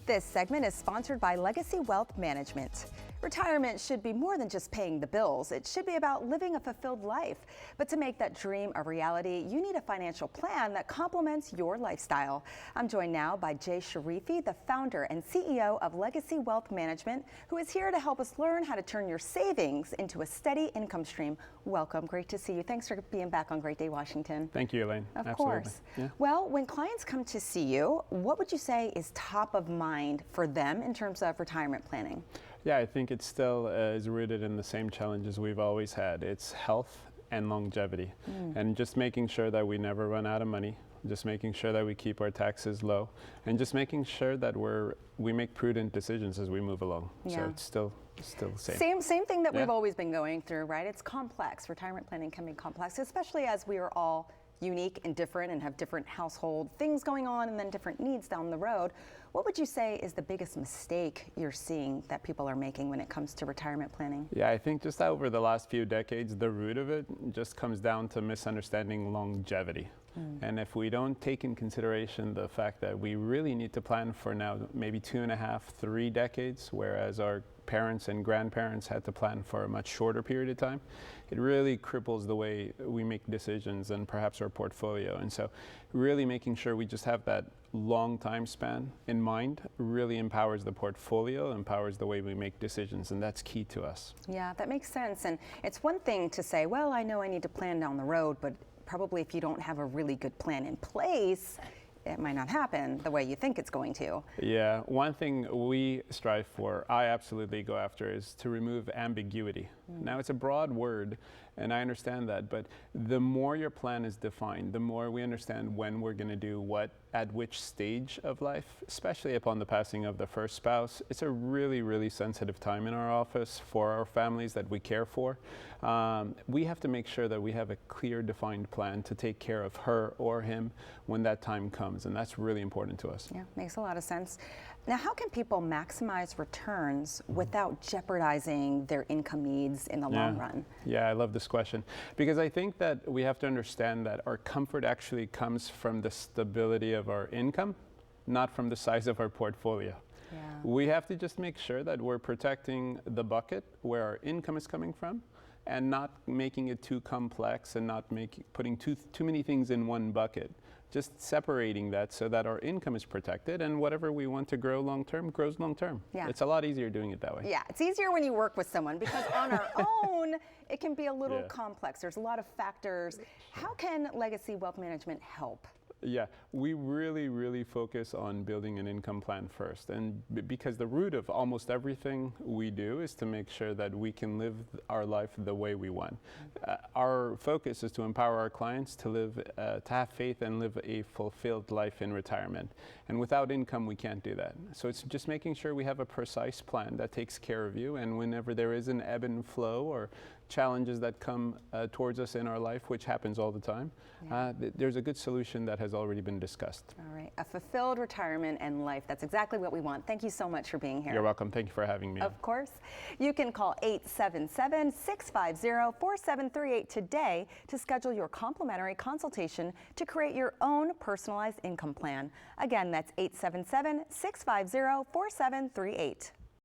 This segment is sponsored by Legacy Wealth Management. Retirement should be more than just paying the bills. It should be about living a fulfilled life. But to make that dream a reality, you need a financial plan that complements your lifestyle. I'm joined now by Jay Sharifi, the founder and CEO of Legacy Wealth Management, who is here to help us learn how to turn your savings into a steady income stream. Welcome. Great to see you. Thanks for being back on Great Day Washington. Thank you, Elaine. Of Absolutely. course. Yeah. Well, when clients come to see you, what would you say is top of mind for them in terms of retirement planning? Yeah, I think it still is rooted in the same challenges we've always had. It's health and longevity, and just making sure that we never run out of money, just making sure that we keep our taxes low, and just making sure that we make prudent decisions as we move along. Yeah. So it's still the same. Same thing that we've Yeah. always been going through, right? It's complex. Retirement planning can be complex, especially as we are all unique and different and have different household things going on and then different needs down the road. What would you say is the biggest mistake you're seeing that people are making when it comes to retirement planning? Yeah, I think just over the last few decades, the root of it just comes down to misunderstanding longevity. And if we don't take in consideration the fact that we really need to plan for now maybe 2.5, 3 decades, whereas our parents and grandparents had to plan for a much shorter period of time, it really cripples the way we make decisions and perhaps our portfolio. And so really making sure we just have that long time span in mind really empowers the portfolio, empowers the way we make decisions, and that's key to us. Yeah, that makes sense. And it's one thing to say, well, I know I need to plan down the road, but probably if you don't have a really good plan in place, it might not happen the way you think it's going to. Yeah, one thing we strive for, I absolutely go after, is to remove ambiguity. Now, it's a broad word, and I understand that, but the more your plan is defined, the more we understand when we're going to do what, at which stage of life, especially upon the passing of the first spouse. It's a really, really sensitive time in our office for our families that we care for. We have to make sure that we have a clear, defined plan to take care of her or him when that time comes, and that's really important to us. Yeah, makes a lot of sense. Now, how can people maximize returns without jeopardizing their income needs in the long run? Yeah, I love this question because I think that we have to understand that our comfort actually comes from the stability of our income, not from the size of our portfolio. Yeah. We have to just make sure that we're protecting the bucket where our income is coming from and not making it too complex and not putting too many things in one bucket. Just separating that so that our income is protected and whatever we want to grow long term grows long term. Yeah. It's a lot easier doing it that way. Yeah, it's easier when you work with someone because on our own, it can be a little complex. There's a lot of factors. How can Legacy Wealth Management help? Yeah, we really focus on building an income plan first, and because the root of almost everything we do is to make sure that we can live our life the way we want. Our focus is to empower our clients to live, to have faith and live a fulfilled life in retirement. And without income, we can't do that. So it's just making sure we have a precise plan that takes care of you, and whenever there is an ebb and flow or challenges that come towards us in our life, which happens all the time, there's a good solution that has already been discussed. All right, a fulfilled retirement and life. That's exactly what we want. Thank you so much for being here. You're welcome. Thank you for having me. Of course. You can call 877-650-4738 today to schedule your complimentary consultation to create your own personalized income plan. Again, that's 877-650-4738.